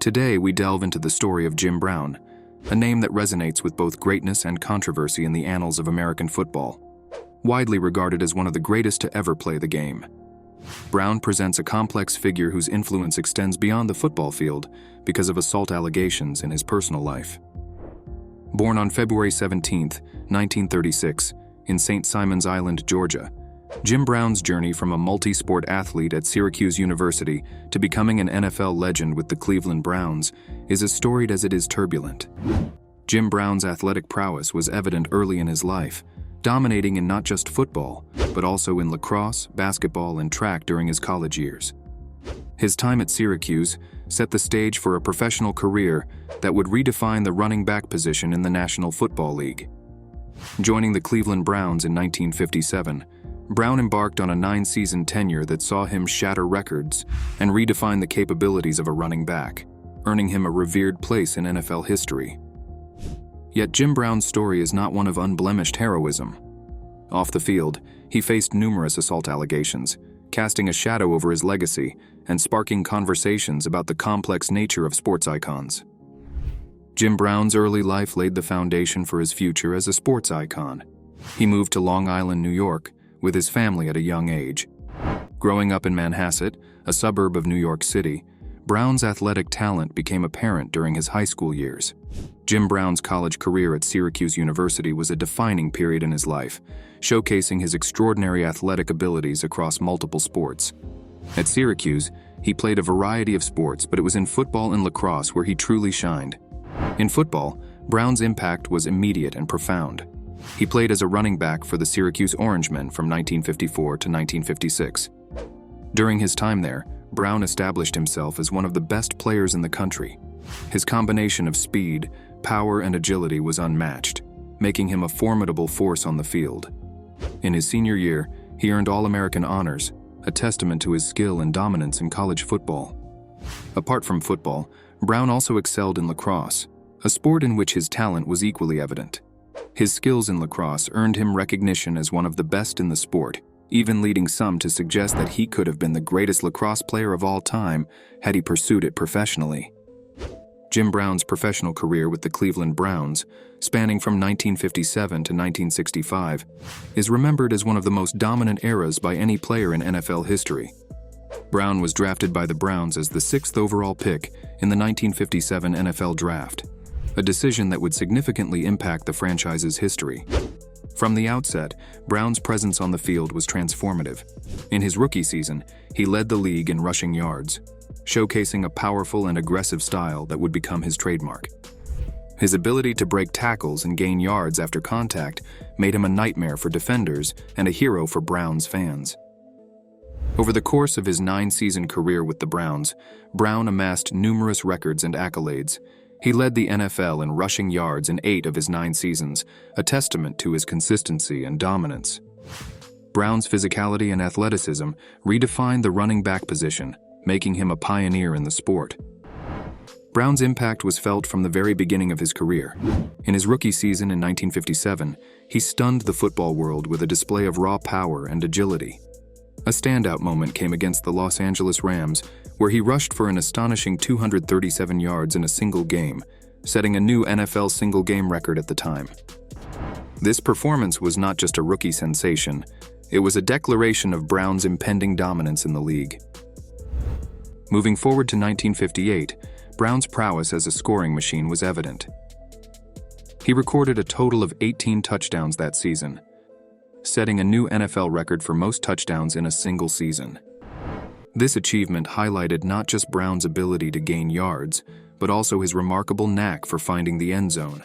Today, we delve into the story of Jim Brown, a name that resonates with both greatness and controversy in the annals of American football. Widely regarded as one of the greatest to ever play the game, Brown presents a complex figure whose influence extends beyond the football field because of assault allegations in his personal life. Born on February 17, 1936, in St. Simons Island, Georgia, Jim Brown's journey from a multi-sport athlete at Syracuse University to becoming an NFL legend with the Cleveland Browns is as storied as it is turbulent. Jim Brown's athletic prowess was evident early in his life, dominating in not just football, but also in lacrosse, basketball, and track during his college years. His time at Syracuse set the stage for a professional career that would redefine the running back position in the National Football League. Joining the Cleveland Browns in 1957, Brown embarked on a 9-season tenure that saw him shatter records and redefine the capabilities of a running back, earning him a revered place in NFL history. Yet Jim Brown's story is not one of unblemished heroism. Off the field, he faced numerous assault allegations, casting a shadow over his legacy and sparking conversations about the complex nature of sports icons. Jim Brown's early life laid the foundation for his future as a sports icon. He moved to Long Island, New York, with his family at a young age. Growing up in Manhasset, a suburb of New York City, Brown's athletic talent became apparent during his high school years. Jim Brown's college career at Syracuse University was a defining period in his life, showcasing his extraordinary athletic abilities across multiple sports. At Syracuse, he played a variety of sports, but it was in football and lacrosse where he truly shined. In football, Brown's impact was immediate and profound. He played as a running back for the Syracuse Orangemen from 1954 to 1956. During his time there, Brown established himself as one of the best players in the country. His combination of speed, power, and agility was unmatched, making him a formidable force on the field. In his senior year, he earned All-American honors, a testament to his skill and dominance in college football. Apart from football, Brown also excelled in lacrosse, a sport in which his talent was equally evident. His skills in lacrosse earned him recognition as one of the best in the sport, even leading some to suggest that he could have been the greatest lacrosse player of all time had he pursued it professionally. Jim Brown's professional career with the Cleveland Browns, spanning from 1957 to 1965, is remembered as one of the most dominant eras by any player in NFL history. Brown was drafted by the Browns as the 6th overall pick in the 1957 NFL Draft, a decision that would significantly impact the franchise's history. From the outset, Brown's presence on the field was transformative. In his rookie season, he led the league in rushing yards, showcasing a powerful and aggressive style that would become his trademark. His ability to break tackles and gain yards after contact made him a nightmare for defenders and a hero for Browns fans. Over the course of his 9-season career with the Browns, Brown amassed numerous records and accolades. He led the NFL in rushing yards in 8 of his 9 seasons, a testament to his consistency and dominance. Brown's physicality and athleticism redefined the running back position, making him a pioneer in the sport. Brown's impact was felt from the very beginning of his career. In his rookie season in 1957, he stunned the football world with a display of raw power and agility. A standout moment came against the Los Angeles Rams, where he rushed for an astonishing 237 yards in a single game, setting a new NFL single-game record at the time. This performance was not just a rookie sensation, it was a declaration of Brown's impending dominance in the league. Moving forward to 1958, Brown's prowess as a scoring machine was evident. He recorded a total of 18 touchdowns that season, setting a new NFL record for most touchdowns in a single season. This achievement highlighted not just Brown's ability to gain yards, but also his remarkable knack for finding the end zone,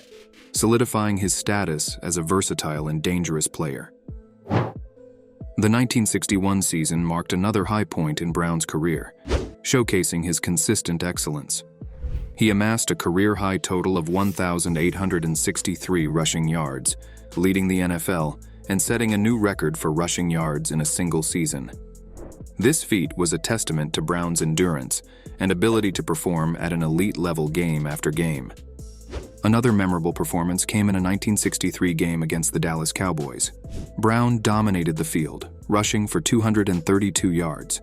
solidifying his status as a versatile and dangerous player. The 1961 season marked another high point in Brown's career, showcasing his consistent excellence. He amassed a career-high total of 1,863 rushing yards, leading the NFL and setting a new record for rushing yards in a single season. This feat was a testament to Brown's endurance and ability to perform at an elite-level game after game. Another memorable performance came in a 1963 game against the Dallas Cowboys. Brown dominated the field, rushing for 232 yards.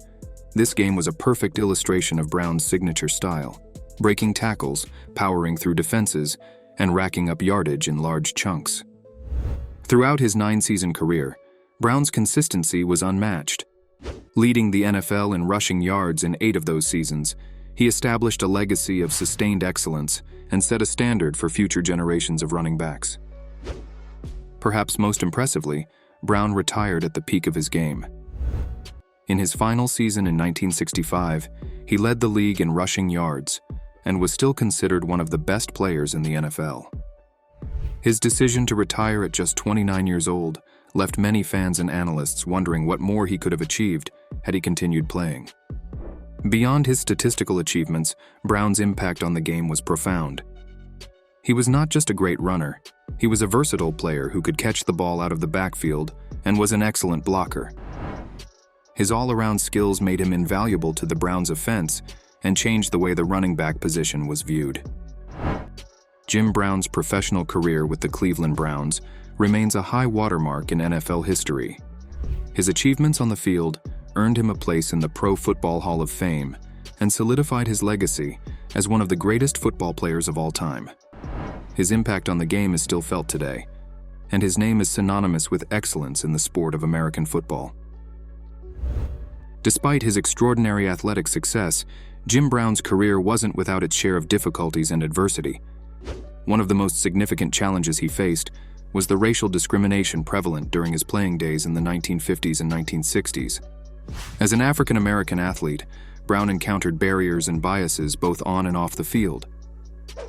This game was a perfect illustration of Brown's signature style. breaking tackles, powering through defenses, and racking up yardage in large chunks. Throughout his 9-season career, Brown's consistency was unmatched. Leading the NFL in rushing yards in 8 of those seasons, he established a legacy of sustained excellence and set a standard for future generations of running backs. Perhaps most impressively, Brown retired at the peak of his game. In his final season in 1965, he led the league in rushing yards and was still considered one of the best players in the NFL. His decision to retire at just 29 years old left many fans and analysts wondering what more he could have achieved had he continued playing. Beyond his statistical achievements, Brown's impact on the game was profound. He was not just a great runner, he was a versatile player who could catch the ball out of the backfield and was an excellent blocker. His all-around skills made him invaluable to the Browns' offense and changed the way the running back position was viewed. Jim Brown's professional career with the Cleveland Browns remains a high watermark in NFL history. His achievements on the field earned him a place in the Pro Football Hall of Fame and solidified his legacy as one of the greatest football players of all time. His impact on the game is still felt today, and his name is synonymous with excellence in the sport of American football. Despite his extraordinary athletic success, Jim Brown's career wasn't without its share of difficulties and adversity. One of the most significant challenges he faced was the racial discrimination prevalent during his playing days in the 1950s and 1960s. As an African-American athlete, Brown encountered barriers and biases both on and off the field.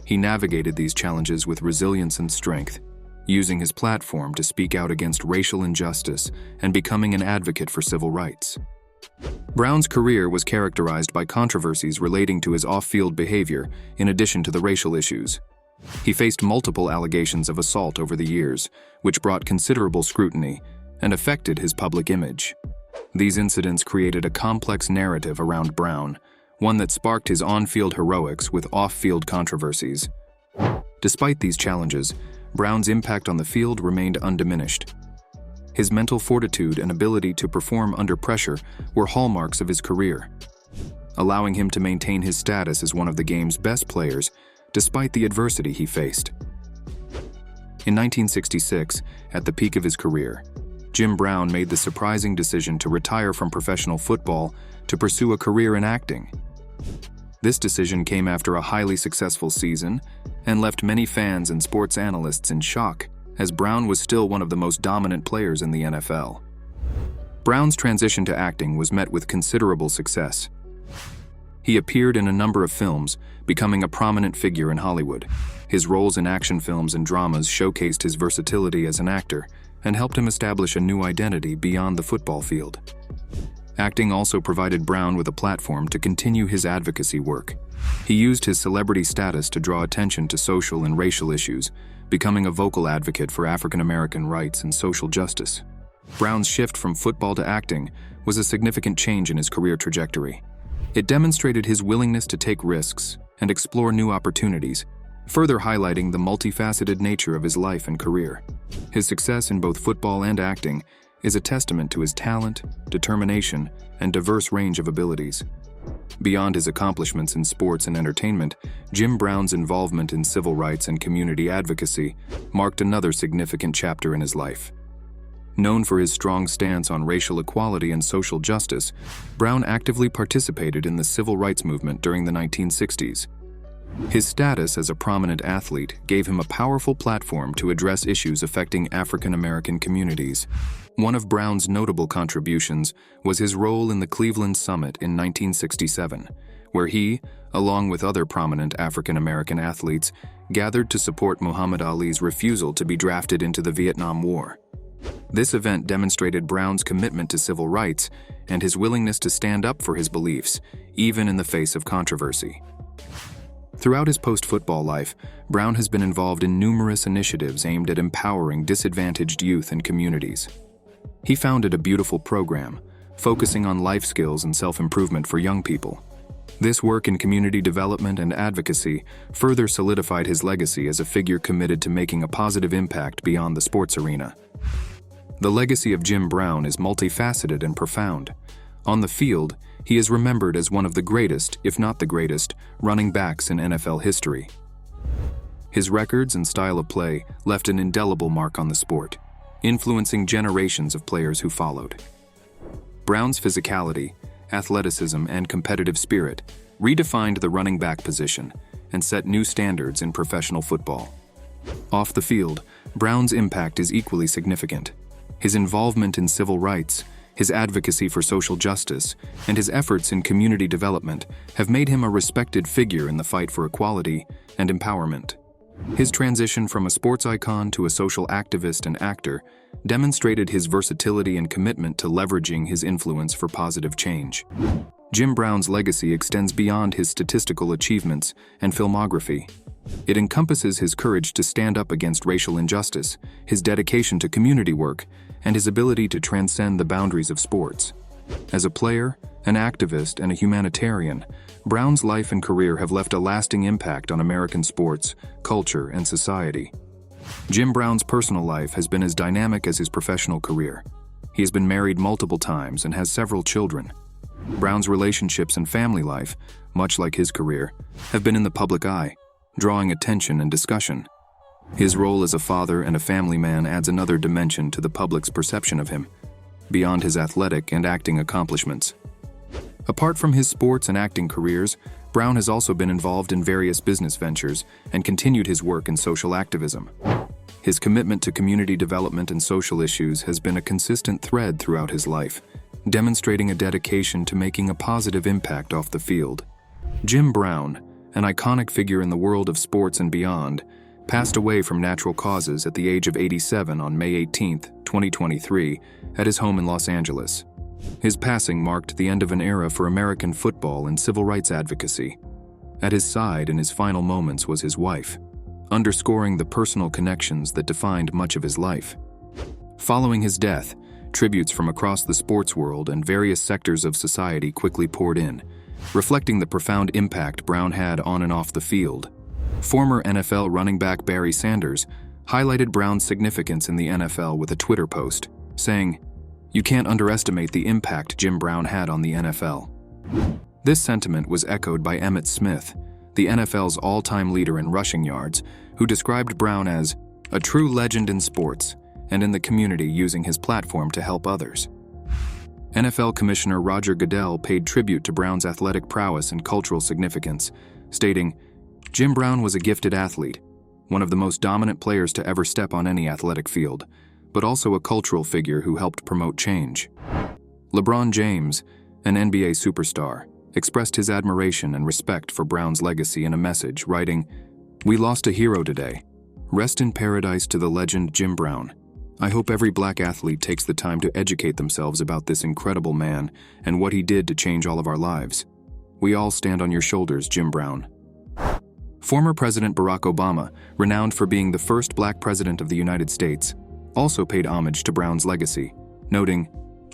He navigated these challenges with resilience and strength, using his platform to speak out against racial injustice and becoming an advocate for civil rights. Brown's career was characterized by controversies relating to his off-field behavior in addition to the racial issues. He faced multiple allegations of assault over the years, which brought considerable scrutiny and affected his public image. These incidents created a complex narrative around Brown, one that sparked his on-field heroics with off-field controversies. Despite these challenges, Brown's impact on the field remained undiminished. His mental fortitude and ability to perform under pressure were hallmarks of his career, allowing him to maintain his status as one of the game's best players despite the adversity he faced. In 1966, at the peak of his career, Jim Brown made the surprising decision to retire from professional football to pursue a career in acting. This decision came after a highly successful season and left many fans and sports analysts in shock, as Brown was still one of the most dominant players in the NFL. Brown's transition to acting was met with considerable success. He appeared in a number of films, becoming a prominent figure in Hollywood. His roles in action films and dramas showcased his versatility as an actor and helped him establish a new identity beyond the football field. Acting also provided Brown with a platform to continue his advocacy work. He used his celebrity status to draw attention to social and racial issues, becoming a vocal advocate for African American rights and social justice. Brown's shift from football to acting was a significant change in his career trajectory. It demonstrated his willingness to take risks and explore new opportunities, further highlighting the multifaceted nature of his life and career. His success in both football and acting is a testament to his talent, determination, and diverse range of abilities. Beyond his accomplishments in sports and entertainment, Jim Brown's involvement in civil rights and community advocacy marked another significant chapter in his life. Known for his strong stance on racial equality and social justice, Brown actively participated in the civil rights movement during the 1960s. His status as a prominent athlete gave him a powerful platform to address issues affecting African American communities. One of Brown's notable contributions was his role in the Cleveland Summit in 1967, where he, along with other prominent African American athletes, gathered to support Muhammad Ali's refusal to be drafted into the Vietnam War. This event demonstrated Brown's commitment to civil rights and his willingness to stand up for his beliefs, even in the face of controversy. Throughout his post-football life, Brown has been involved in numerous initiatives aimed at empowering disadvantaged youth and communities. He founded a beautiful program, focusing on life skills and self-improvement for young people. This work in community development and advocacy further solidified his legacy as a figure committed to making a positive impact beyond the sports arena. The legacy of Jim Brown is multifaceted and profound. On the field, He is remembered as one of the greatest, if not the greatest, running backs in NFL history. His records and style of play left an indelible mark on the sport, influencing generations of players who followed. Brown's physicality, athleticism, and competitive spirit redefined the running back position and set new standards in professional football. Off the field, Brown's impact is equally significant. His involvement in civil rights, his advocacy for social justice, and his efforts in community development have made him a respected figure in the fight for equality and empowerment. His transition from a sports icon to a social activist and actor demonstrated his versatility and commitment to leveraging his influence for positive change. Jim Brown's legacy extends beyond his statistical achievements and filmography. It encompasses his courage to stand up against racial injustice, his dedication to community work, and his ability to transcend the boundaries of sports. As a player, an activist, and a humanitarian, Brown's life and career have left a lasting impact on American sports, culture, and society. Jim Brown's personal life has been as dynamic as his professional career. He has been married multiple times and has several children. Brown's relationships and family life, much like his career, have been in the public eye, drawing attention and discussion. His role as a father and a family man adds another dimension to the public's perception of him, beyond his athletic and acting accomplishments. Apart from his sports and acting careers, Brown has also been involved in various business ventures and continued his work in social activism. His commitment to community development and social issues has been a consistent thread throughout his life, demonstrating a dedication to making a positive impact off the field. Jim Brown, an iconic figure in the world of sports and beyond, passed away from natural causes at the age of 87 on May 18, 2023, at his home in Los Angeles. His passing marked the end of an era for American football and civil rights advocacy. At his side in his final moments was his wife, underscoring the personal connections that defined much of his life. Following his death, tributes from across the sports world and various sectors of society quickly poured in, reflecting the profound impact Brown had on and off the field. Former NFL running back Barry Sanders highlighted Brown's significance in the NFL with a Twitter post, saying, "You can't underestimate the impact Jim Brown had on the NFL." This sentiment was echoed by Emmitt Smith, the NFL's all-time leader in rushing yards, who described Brown as a true legend in sports and in the community, using his platform to help others. NFL Commissioner Roger Goodell paid tribute to Brown's athletic prowess and cultural significance, stating, "Jim Brown was a gifted athlete, one of the most dominant players to ever step on any athletic field, but also a cultural figure who helped promote change." LeBron James, an NBA superstar, expressed his admiration and respect for Brown's legacy in a message, writing, "We lost a hero today. Rest in paradise to the legend Jim Brown. I hope every black athlete takes the time to educate themselves about this incredible man and what he did to change all of our lives. We all stand on your shoulders, Jim Brown." Former President Barack Obama, renowned for being the first black president of the United States, also paid homage to Brown's legacy, noting,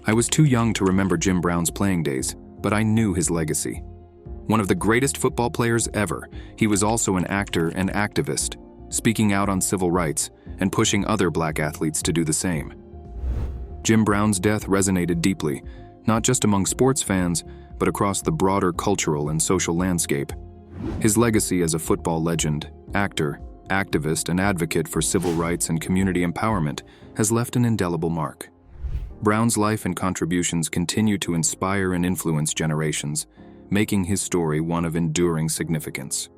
"I was too young to remember Jim Brown's playing days, but I knew his legacy. One of the greatest football players ever, he was also an actor and activist, speaking out on civil rights and pushing other black athletes to do the same." Jim Brown's death resonated deeply, not just among sports fans, but across the broader cultural and social landscape. His legacy as a football legend, actor, activist, and advocate for civil rights and community empowerment has left an indelible mark. Brown's life and contributions continue to inspire and influence generations, making his story one of enduring significance.